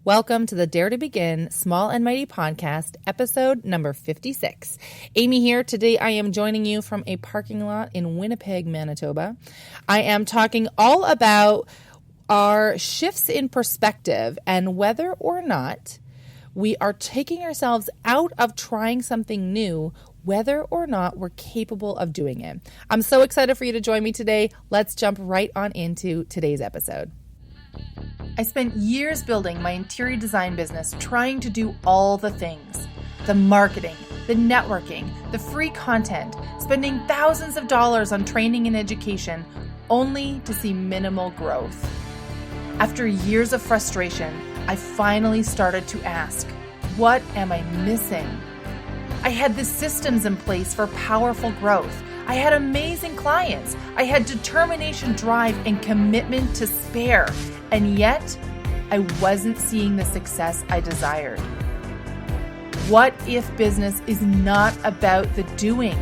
Welcome to the Dare to Begin Small and Mighty podcast, episode number 56. Amy here. Today I am joining you from a parking lot in Winnipeg, Manitoba. I am talking all about our shifts in perspective and whether or not we are taking ourselves out of trying something new, whether or not we're capable of doing it. I'm so excited for you to join me today. Let's jump right on into today's episode. I spent years building my interior design business, trying to do all the things. The marketing, the networking, the free content, spending thousands of dollars on training and education, only to see minimal growth. After years of frustration, I finally started to ask, what am I missing? I had the systems in place for powerful growth. I had amazing clients. I had determination, drive, and commitment to spare. And yet, I wasn't seeing the success I desired. What if business is not about the doing?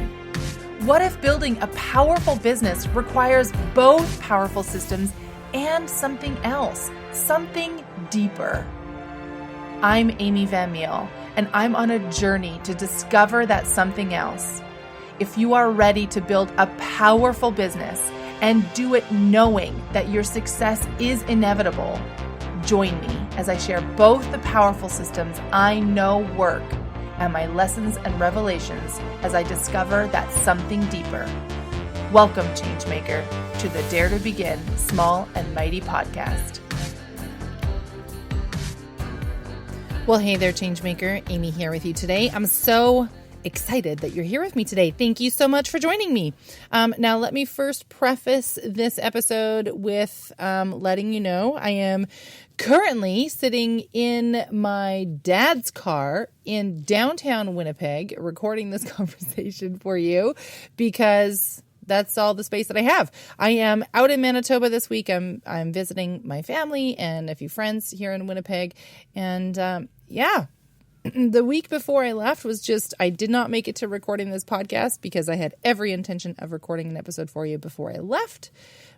What if building a powerful business requires both powerful systems and something else, something deeper? I'm Amy Van Meel, and I'm on a journey to discover that something else. If you are ready to build a powerful business and do it knowing that your success is inevitable, join me as I share both the powerful systems I know work and my lessons and revelations as I discover that something deeper. Welcome, Changemaker, to the Dare to Begin Small and Mighty podcast. Well, hey there, Changemaker. Amy here with you today. I'm so excited that you're here with me today. Thank you so much for joining me. Now, let me first preface this episode with letting you know I am currently sitting in my dad's car in downtown Winnipeg, recording this conversation for you because that's all the space that I have. I am out in Manitoba this week. I'm visiting my family and a few friends here in Winnipeg, and the week before I left was just, I did not make it to recording this podcast because I had every intention of recording an episode for you before I left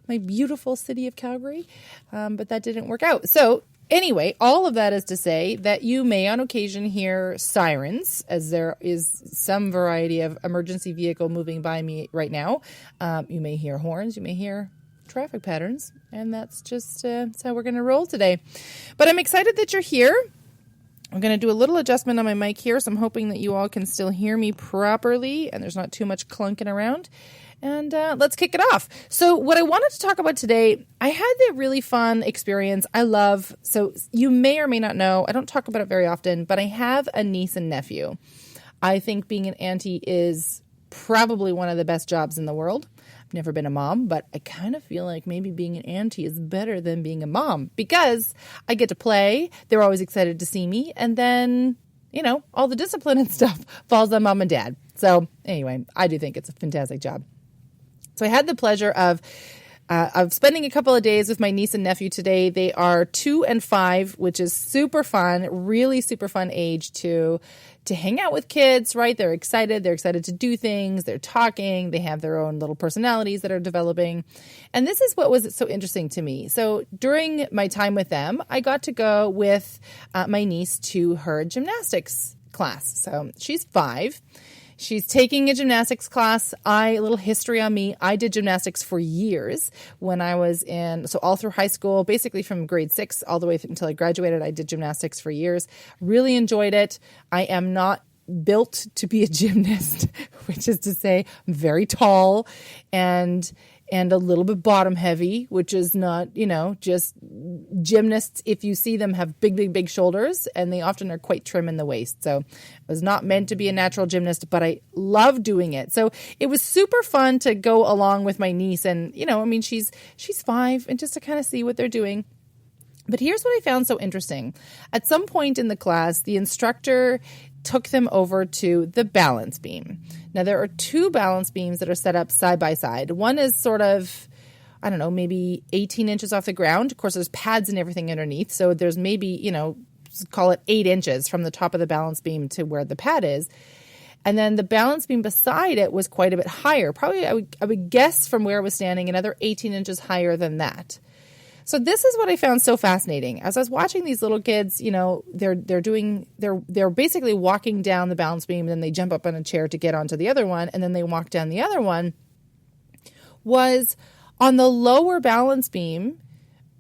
my beautiful city of Calgary, but that didn't work out. So anyway, all of that is to say that you may on occasion hear sirens, as there is some variety of emergency vehicle moving by me right now. You may hear horns, you may hear traffic patterns, and that's just that's how we're going to roll today. But I'm excited that you're here. I'm going to do a little adjustment on my mic here, so I'm hoping that you all can still hear me properly and there's not too much clunking around. And let's kick it off. So what I wanted to talk about today, I had the really fun experience. So you may or may not know, I don't talk about it very often, but I have a niece and nephew. I think being an auntie is probably one of the best jobs in the world. Never been a mom, but I kind of feel like maybe being an auntie is better than being a mom because I get to play. They're always excited to see me. And then, all the discipline and stuff falls on mom and dad. So anyway, I do think it's a fantastic job. So I had the pleasure of spending a couple of days with my niece and nephew today. They are 2 and 5, which is super fun, really super fun age to hang out with kids, right? They're excited. They're excited to do things. They're talking. They have their own little personalities that are developing. And this is what was so interesting to me. So during my time with them, I got to go with my niece to her gymnastics class. So she's 5. She's taking a gymnastics class. A little history on me. I did gymnastics for years when I was all through high school, basically from grade 6 all the way until I graduated. I did gymnastics for years. Really enjoyed it. I am not built to be a gymnast, which is to say I'm very tall and a little bit bottom heavy, which is not, just gymnasts. If you see them have big, big, big shoulders, and they often are quite trim in the waist. So I was not meant to be a natural gymnast, but I love doing it. So it was super fun to go along with my niece. And, she's 5 and just to kind of see what they're doing. But here's what I found so interesting. At some point in the class, the instructor took them over to the balance beam. Now, there are 2 balance beams that are set up side by side. One is sort of, maybe 18 inches off the ground. Of course, there's pads and everything underneath. So there's maybe, call it 8 inches from the top of the balance beam to where the pad is. And then the balance beam beside it was quite a bit higher. Probably, I would guess from where I was standing, another 18 inches higher than that. So this is what I found so fascinating. As I was watching these little kids, they're basically walking down the balance beam, and then they jump up on a chair to get onto the other one, and then they walk down the other one. Was on the lower balance beam,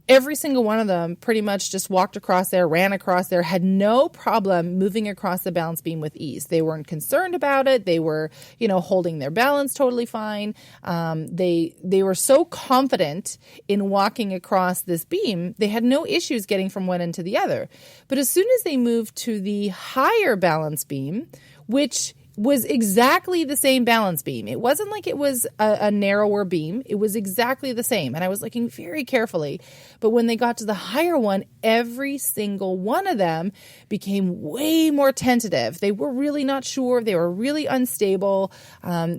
every single one of them pretty much just walked across there, ran across there, had no problem moving across the balance beam with ease. They weren't concerned about it. They were, holding their balance totally fine. They were so confident in walking across this beam, they had no issues getting from one end to the other. But as soon as they moved to the higher balance beam, which was exactly the same balance beam. It wasn't like it was a narrower beam. It was exactly the same. And I was looking very carefully. But when they got to the higher one, every single one of them became way more tentative. They were really not sure. They were really unstable. Whereas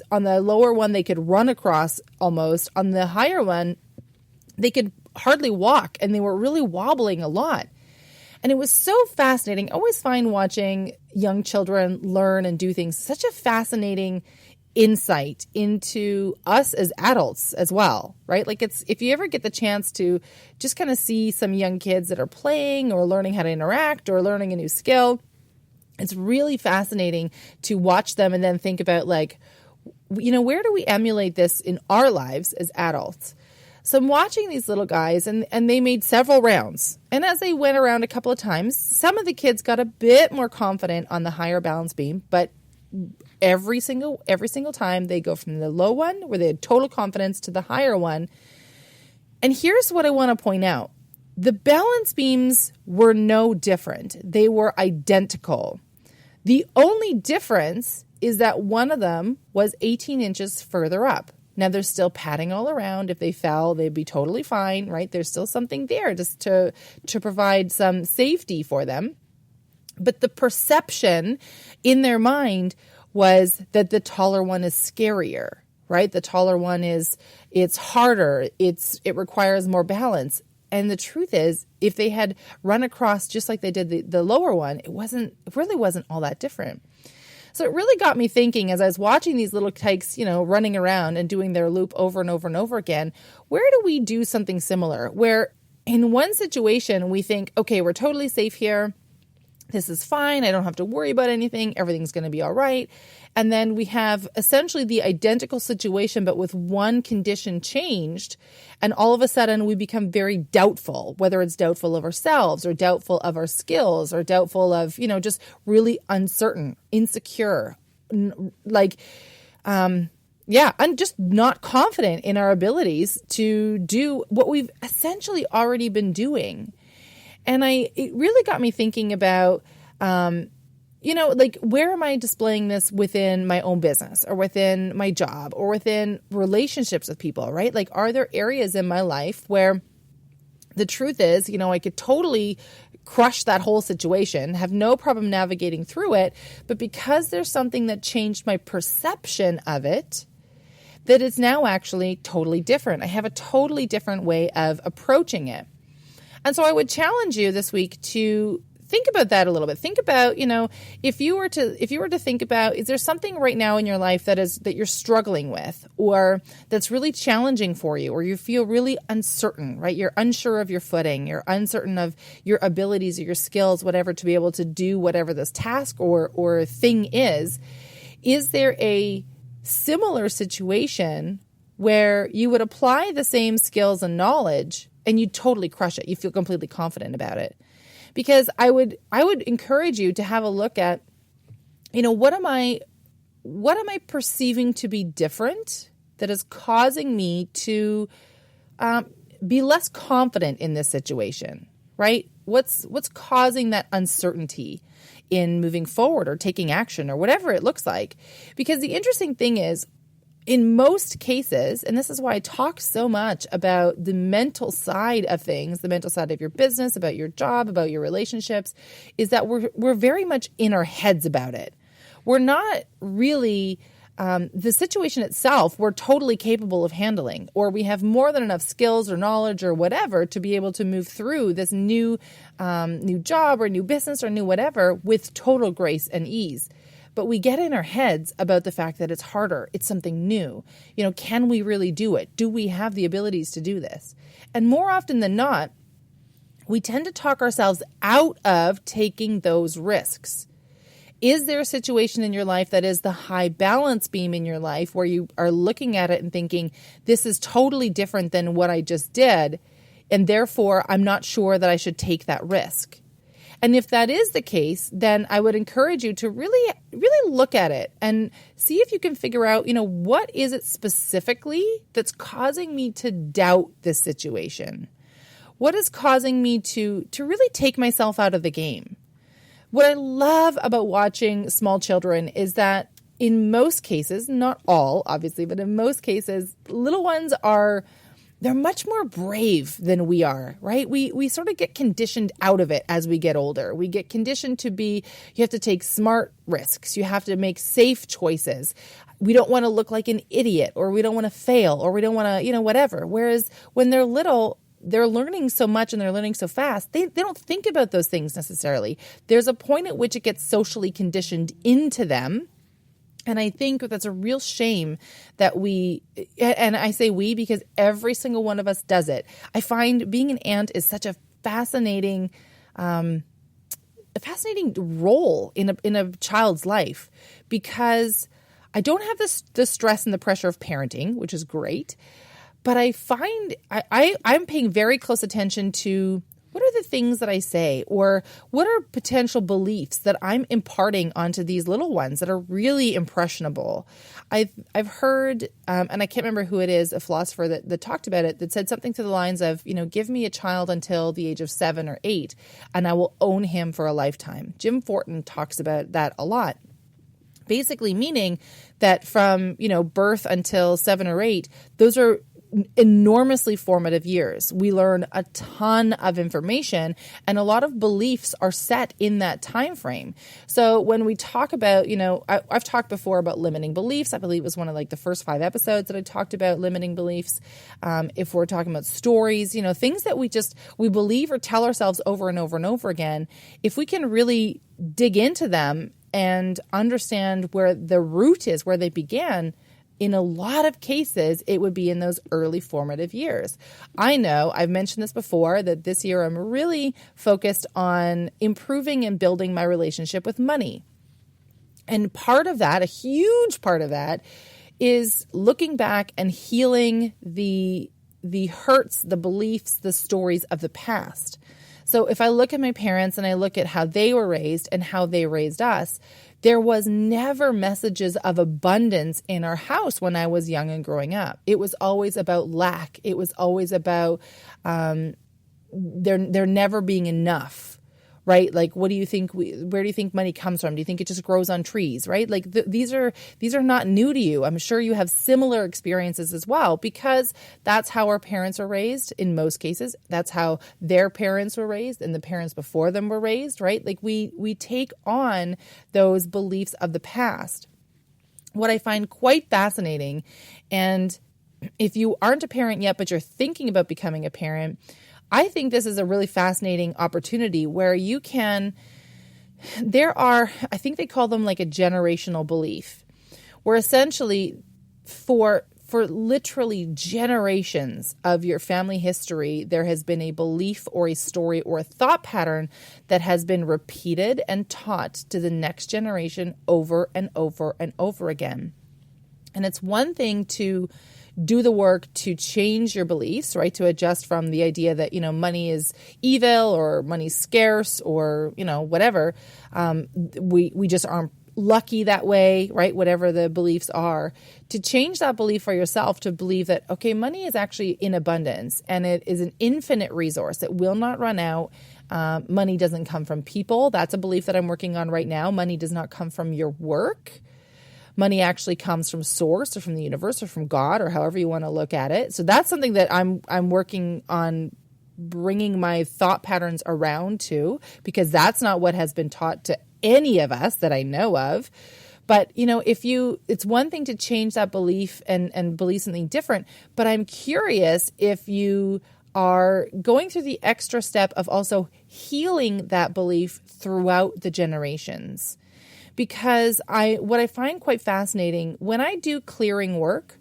on the lower one, they could run across almost. On the higher one, they could hardly walk, and they were really wobbling a lot. And it was so fascinating. I always find watching young children learn and do things such a fascinating insight into us as adults as well, right? Like if you ever get the chance to just kind of see some young kids that are playing or learning how to interact or learning a new skill, it's really fascinating to watch them and then think about where do we emulate this in our lives as adults? So I'm watching these little guys, and they made several rounds. And as they went around a couple of times, some of the kids got a bit more confident on the higher balance beam, but every single time they go from the low one, where they had total confidence, to the higher one. And here's what I want to point out. The balance beams were no different. They were identical. The only difference is that one of them was 18 inches further up. Now, there's still padding all around. If they fell, they'd be totally fine, right? There's still something there just to provide some safety for them. But the perception in their mind was that the taller one is scarier, right? The taller one it's harder. It requires more balance. And the truth is, if they had run across just like they did the lower one, it really wasn't all that different. So it really got me thinking as I was watching these little tykes, running around and doing their loop over and over and over again, where do we do something similar? Where in one situation we think, okay, we're totally safe here. This is fine. I don't have to worry about anything. Everything's going to be all right. And then we have essentially the identical situation, but with one condition changed. And all of a sudden we become very doubtful, whether it's doubtful of ourselves or doubtful of our skills or doubtful of, just really uncertain, insecure, and just not confident in our abilities to do what we've essentially already been doing. And it really got me thinking about, where am I displaying this within my own business or within my job or within relationships with people, right? Like, are there areas in my life where the truth is, I could totally crush that whole situation, have no problem navigating through it, but because there's something that changed my perception of it, that it's now actually totally different. I have a totally different way of approaching it. And so I would challenge you this week to think about that a little bit. Think about, if you were to think about, is there something right now in your life that you're struggling with, or that's really challenging for you, or you feel really uncertain, right? You're unsure of your footing, you're uncertain of your abilities or your skills, whatever, to be able to do whatever this task or thing is. Is there a similar situation where you would apply the same skills and knowledge and you totally crush it? You feel completely confident about it. Because I would encourage you to have a look at, what am I perceiving to be different that is causing me to be less confident in this situation, right? What's causing that uncertainty in moving forward or taking action or whatever it looks like? Because the interesting thing is, in most cases, and this is why I talk so much about the mental side of things, the mental side of your business, about your job, about your relationships, is that we're very much in our heads about it. We're not really the situation itself we're totally capable of handling, or we have more than enough skills or knowledge or whatever to be able to move through this new job or new business or new whatever with total grace and ease. but we get in our heads about the fact that it's harder. It's something new. Can we really do it? Do we have the abilities to do this? And more often than not, we tend to talk ourselves out of taking those risks. Is there a situation in your life that is the high balance beam in your life where you are looking at it and thinking, this is totally different than what I just did, and therefore I'm not sure that I should take that risk? And if that is the case, then I would encourage you to really, really look at it and see if you can figure out, what is it specifically that's causing me to doubt this situation? What is causing me to really take myself out of the game? What I love about watching small children is that in most cases, not all, obviously, but in most cases, little ones they're much more brave than we are, right? We sort of get conditioned out of it as we get older. We get conditioned to you have to take smart risks. You have to make safe choices. We don't want to look like an idiot, or we don't want to fail, or we don't want to, whatever. Whereas when they're little, they're learning so much and they're learning so fast, they don't think about those things necessarily. There's a point at which it gets socially conditioned into them. And I think that's a real shame that and I say we because every single one of us does it. I find being an aunt is such a fascinating role in a child's life, because I don't have the stress and the pressure of parenting, which is great. But I find I'm paying very close attention to what are the things that I say, or what are potential beliefs that I'm imparting onto these little ones that are really impressionable. I've heard, and I can't remember who it is, a philosopher that talked about it, that said something to the lines of, give me a child until the age of 7 or 8, and I will own him for a lifetime. Jim Fortin talks about that a lot. Basically meaning that from, birth until 7 or 8, those are enormously formative years. We learn a ton of information, and a lot of beliefs are set in that time frame. So when we talk about, I've talked before about limiting beliefs. I believe it was one of the first 5 episodes that I talked about limiting beliefs. If we're talking about stories, things that we believe or tell ourselves over and over and over again, if we can really dig into them and understand where the root is, where they began, in a lot of cases, it would be in those early formative years. I know, I've mentioned this before, that this year I'm really focused on improving and building my relationship with money. And part of that, a huge part of that, is looking back and healing the hurts, the beliefs, the stories of the past. So if I look at my parents and I look at how they were raised and how they raised us, there was never messages of abundance in our house when I was young and growing up. It was always about lack. It was always about there never being enough, right? What do you think? Where do you think money comes from? Do you think it just grows on trees, right? These are not new to you. I'm sure you have similar experiences as well, because that's how our parents are raised in most cases. That's how their parents were raised and the parents before them were raised, right? We take on those beliefs of the past. What I find quite fascinating, and if you aren't a parent yet, but you're thinking about becoming a parent, I think this is a really fascinating opportunity where you can, I think they call them a generational belief, where essentially for literally generations of your family history, there has been a belief or a story or a thought pattern that has been repeated and taught to the next generation over and over and over again. And it's one thing to do the work to change your beliefs, right? To adjust from the idea that, money is evil or money's scarce or, whatever. We just aren't lucky that way, right? Whatever the beliefs are, to change that belief for yourself, to believe that, okay, money is actually in abundance and it is an infinite resource. It will not run out. Money doesn't come from people. That's a belief that I'm working on right now. Money does not come from your work. Money actually comes from source or from the universe or from God, or however you want to look at it. So that's something that I'm working on bringing my thought patterns around to, because that's not what has been taught to any of us that I know of. But, it's one thing to change that belief and believe something different. But I'm curious if you are going through the extra step of also healing that belief throughout the generations. because what I find quite fascinating when I do clearing work,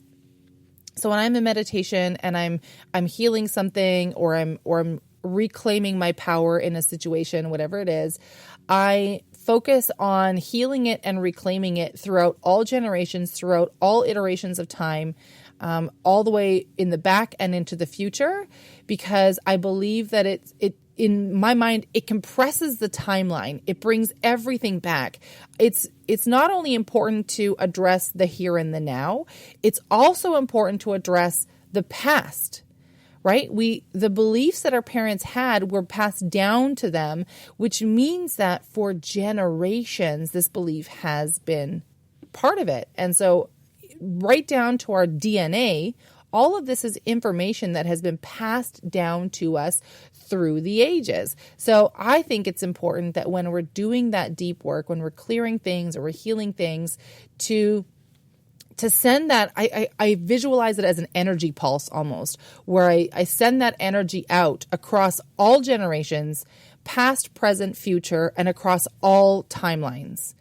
so when I'm in meditation and I'm healing something, or I'm reclaiming my power in a situation, whatever it is, I focus on healing it and reclaiming it throughout all generations, throughout all iterations of time, all the way in the back and into the future, because I believe that it in my mind, it compresses the timeline. It brings everything back. It's not only important to address the here and the now, it's also important to address the past, right? The beliefs that our parents had were passed down to them, which means that for generations, this belief has been part of it. And so right down to our DNA, all of this is information that has been passed down to us through the ages. So I think it's important that when we're doing that deep work, when we're clearing things or we're healing things, to send that, I visualize it as an energy pulse almost, where I send that energy out across all generations, past, present, future, and across all timelines.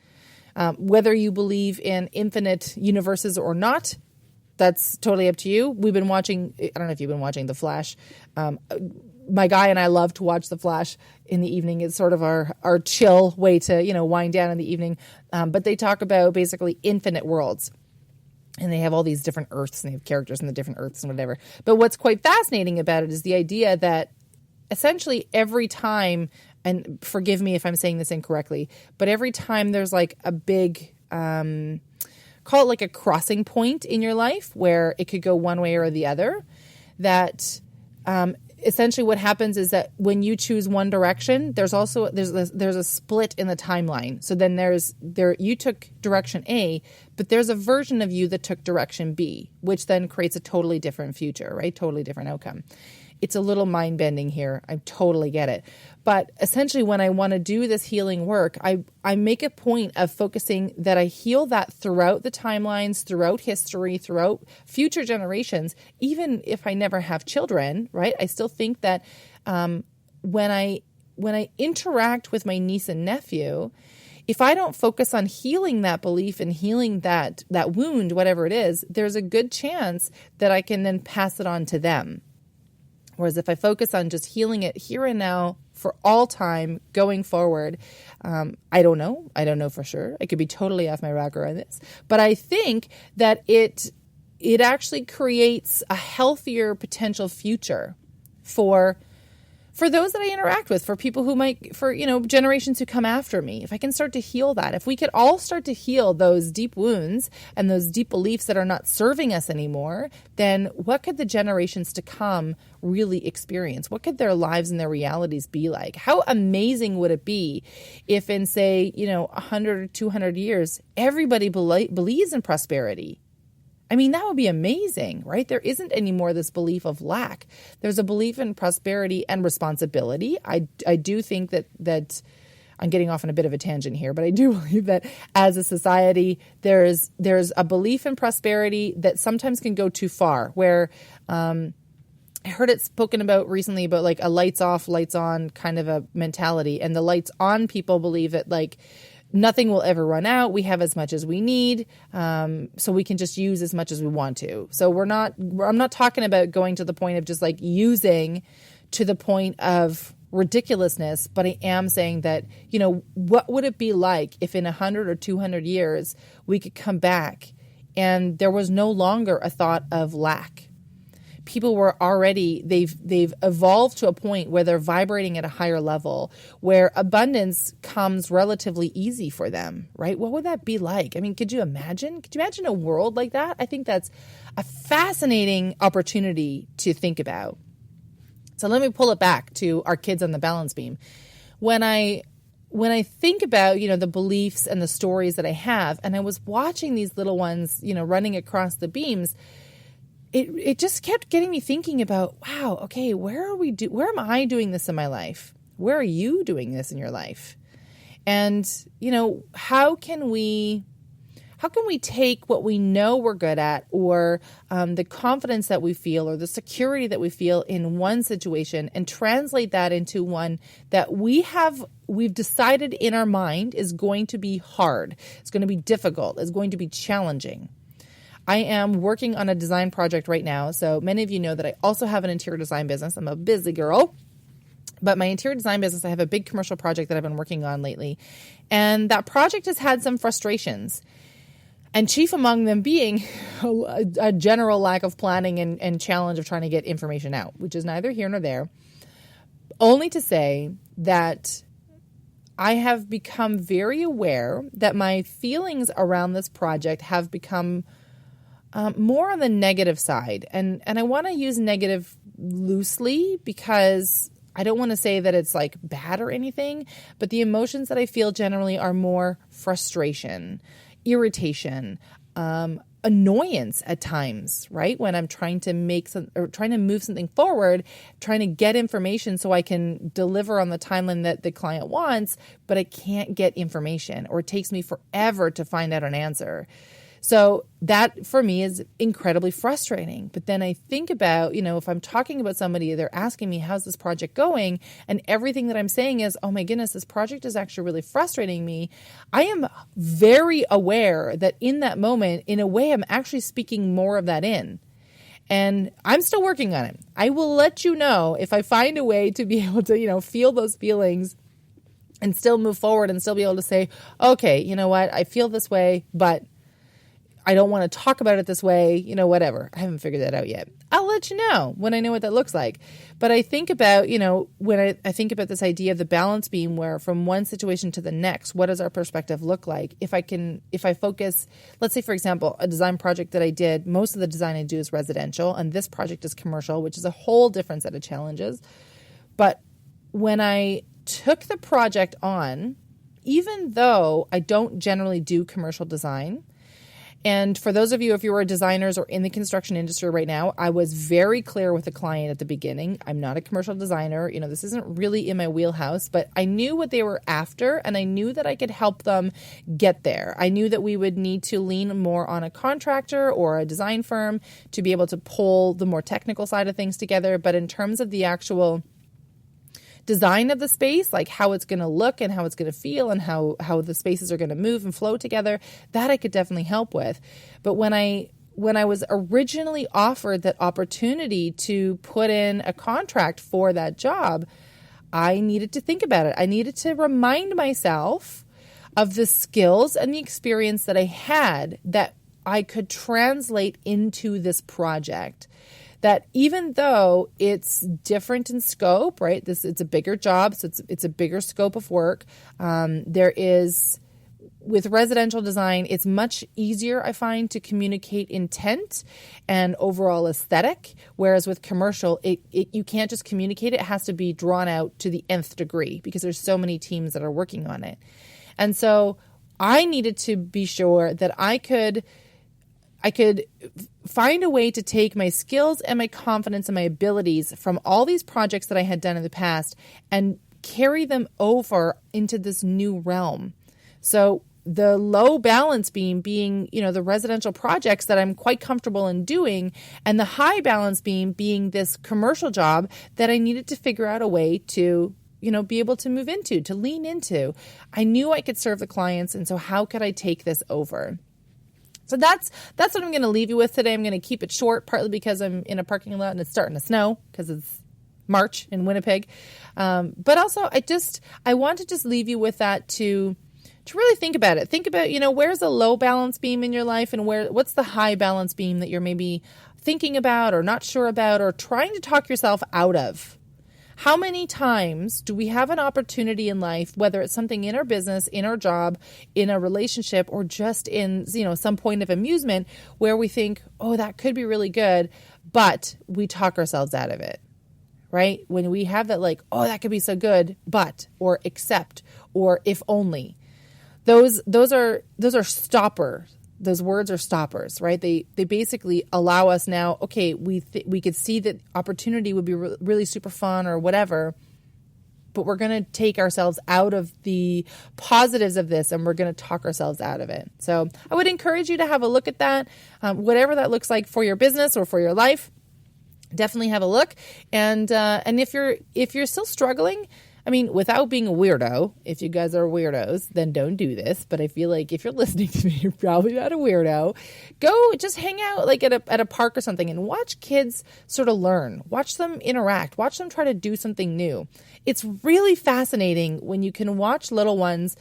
Whether you believe in infinite universes or not, that's totally up to you. We've been watching, I don't know if you've been watching The Flash. My guy and I love to watch The Flash in the evening. It's sort of our chill way to, wind down in the evening. But they talk about basically infinite worlds. And they have all these different Earths, and they have characters in the different Earths and whatever. But what's quite fascinating about it is the idea that essentially every time, and forgive me if I'm saying this incorrectly, but every time there's like a big, call it like a crossing point in your life where it could go one way or the other, that essentially what happens is that when you choose one direction, there's a split in the timeline. So then you took direction A, but there's a version of you that took direction B, which then creates a totally different future, right? Totally different outcome. It's a little mind-bending here. I totally get it. But essentially when I want to do this healing work, I make a point of focusing that I heal that throughout the timelines, throughout history, throughout future generations, even if I never have children, right? I still think that when I interact with my niece and nephew, if I don't focus on healing that belief and healing that wound, whatever it is, there's a good chance that I can then pass it on to them. Whereas if I focus on just healing it here and now for all time going forward, I don't know. I don't know for sure. I could be totally off my rocker on this. But I think that it actually creates a healthier potential future for those that I interact with, for people who for generations who come after me. If I can start to heal that, if we could all start to heal those deep wounds and those deep beliefs that are not serving us anymore, then what could the generations to come really experience? What could their lives and their realities be like? How amazing would it be if in, say, 100 or 200 years, everybody believes in prosperity? I mean, that would be amazing, right? There isn't anymore this belief of lack. There's a belief in prosperity and responsibility. I do think that I'm getting off on a bit of a tangent here, but I do believe that as a society, there's a belief in prosperity that sometimes can go too far, where I heard it spoken about recently about like a lights off, lights on kind of a mentality. And the lights on people believe that like nothing will ever run out. We have as much as we need, so we can just use as much as we want to. So I'm not talking about going to the point of just like using to the point of ridiculousness, but I am saying that, what would it be like if in 100 or 200 years we could come back and there was no longer a thought of lack? People were already, they've evolved to a point where they're vibrating at a higher level, where abundance comes relatively easy for them, right? What would that be like? I mean, could you imagine a world like that? I think that's a fascinating opportunity to think about. So let me pull it back to our kids on the balance beam. When I think about, the beliefs and the stories that I have, and I was watching these little ones, running across the beams, it just kept getting me thinking about, wow, okay, where am I doing this in my life? Where are you doing this in your life? And, how can we we take what we know we're good at, or the confidence that we feel, or the security that we feel in one situation, and translate that into one that we've decided in our mind is going to be hard, it's going to be difficult, it's going to be challenging. I am working on a design project right now. So many of you know that I also have an interior design business. I'm a busy girl. But my interior design business, I have a big commercial project that I've been working on lately. And that project has had some frustrations. And chief among them being a general lack of planning and challenge of trying to get information out, which is neither here nor there. Only to say that I have become very aware that my feelings around this project have become more on the negative side. And I want to use negative loosely because I don't want to say that it's like bad or anything, but the emotions that I feel generally are more frustration, irritation, annoyance at times, right? When I'm trying to trying to move something forward, trying to get information so I can deliver on the timeline that the client wants, but I can't get information, or it takes me forever to find out an answer. So that for me is incredibly frustrating. But then I think about, if I'm talking about somebody, they're asking me, how's this project going? And everything that I'm saying is, oh my goodness, this project is actually really frustrating me. I am very aware that in that moment, in a way, I'm actually speaking more of that in. And I'm still working on it. I will let you know if I find a way to be able to, feel those feelings and still move forward and still be able to say, okay, you know what? I feel this way, but I don't want to talk about it this way, whatever. I haven't figured that out yet. I'll let you know when I know what that looks like. But I think about, when I think about this idea of the balance beam, where from one situation to the next, what does our perspective look like? If I focus, let's say, for example, a design project that I did, most of the design I do is residential, and this project is commercial, which is a whole different set of challenges. But when I took the project on, even though I don't generally do commercial design, and for those of you, if you are designers or in the construction industry right now, I was very clear with the client at the beginning. I'm not a commercial designer. This isn't really in my wheelhouse, but I knew what they were after, and I knew that I could help them get there. I knew that we would need to lean more on a contractor or a design firm to be able to pull the more technical side of things together. But in terms of the actual design of the space, like how it's going to look and how it's going to feel and how the spaces are going to move and flow together, that I could definitely help with. But when I was originally offered that opportunity to put in a contract for that job, I needed to think about it. I needed to remind myself of the skills and the experience that I had that I could translate into this project. That even though it's different in scope, right? It's a bigger job, so it's a bigger scope of work. There is, with residential design, it's much easier, I find, to communicate intent and overall aesthetic. Whereas with commercial, you can't just communicate it; it has to be drawn out to the nth degree because there's so many teams that are working on it. And so I needed to be sure that I could find a way to take my skills and my confidence and my abilities from all these projects that I had done in the past and carry them over into this new realm. So the low balance beam being, the residential projects that I'm quite comfortable in doing, and the high balance beam being this commercial job that I needed to figure out a way to be able to move into, to lean into. I knew I could serve the clients, and so how could I take this over? So that's what I'm going to leave you with today. I'm going to keep it short, partly because I'm in a parking lot and it's starting to snow because it's March in Winnipeg. But also I want to just leave you with that to really think about it. Think about, where's a low balance beam in your life, and what's the high balance beam that you're maybe thinking about or not sure about or trying to talk yourself out of. How many times do we have an opportunity in life, whether it's something in our business, in our job, in a relationship, or just in, some point of amusement where we think, oh, that could be really good, but we talk ourselves out of it, right? When we have that like, oh, that could be so good, but, or except, or if only. Those are stoppers. Those words are stoppers, right? They basically allow us now, okay, we could see that opportunity would be really super fun or whatever, but we're going to take ourselves out of the positives of this and we're going to talk ourselves out of it. So I would encourage you to have a look at that, whatever that looks like for your business or for your life. Definitely have a look. And if you're still struggling, I mean, without being a weirdo, if you guys are weirdos, then don't do this. But I feel like if you're listening to me, you're probably not a weirdo. Go just hang out like at a park or something and watch kids sort of learn. Watch them interact. Watch them try to do something new. It's really fascinating when you can watch little ones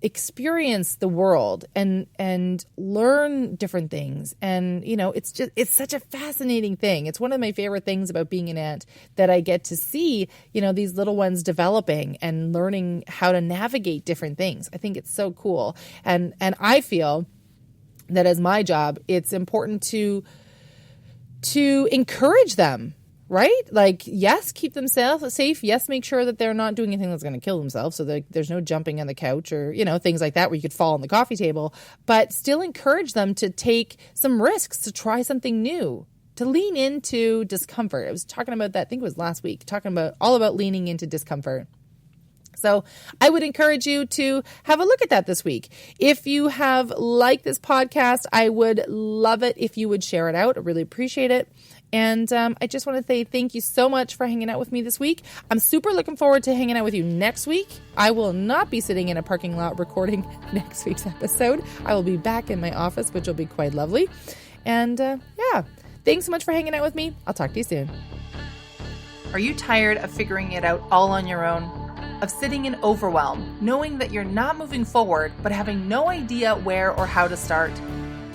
experience the world and learn different things. And, it's such a fascinating thing. It's one of my favorite things about being an aunt, that I get to see, these little ones developing and learning how to navigate different things. I think it's so cool. And I feel that as my job, it's important to encourage them. Right? Like, yes, keep them safe. Yes, make sure that they're not doing anything that's going to kill themselves. So there's no jumping on the couch or, things like that where you could fall on the coffee table. But still encourage them to take some risks, to try something new, to lean into discomfort. I was talking about that, I think it was last week, talking about all about leaning into discomfort. So I would encourage you to have a look at that this week. If you have liked this podcast, I would love it if you would share it out. I really appreciate it. And I just want to say thank you so much for hanging out with me this week. I'm super looking forward to hanging out with you next week. I will not be sitting in a parking lot recording next week's episode. I will be back in my office, which will be quite lovely. And thanks so much for hanging out with me. I'll talk to you soon. Are you tired of figuring it out all on your own? Of sitting in overwhelm, knowing that you're not moving forward, but having no idea where or how to start?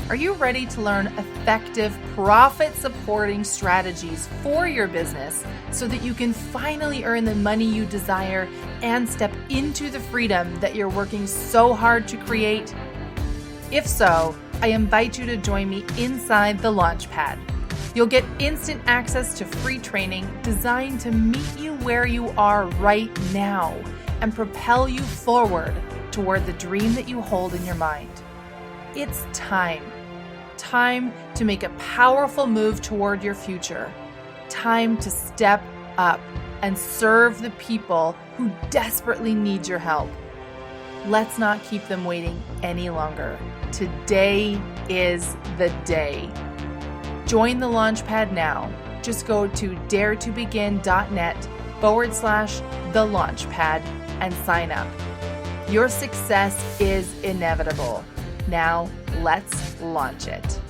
Are you ready to learn effective, profit-supporting strategies for your business so that you can finally earn the money you desire and step into the freedom that you're working so hard to create? If so, I invite you to join me inside the Launchpad. You'll get instant access to free training designed to meet you where you are right now and propel you forward toward the dream that you hold in your mind. It's time to make a powerful move toward your future. Time to step up and serve the people who desperately need your help. Let's not keep them waiting any longer. Today is the day. Join the Launchpad now. Just go to daretobegin.net/the Launchpad and sign up. Your success is inevitable. Now, let's launch it.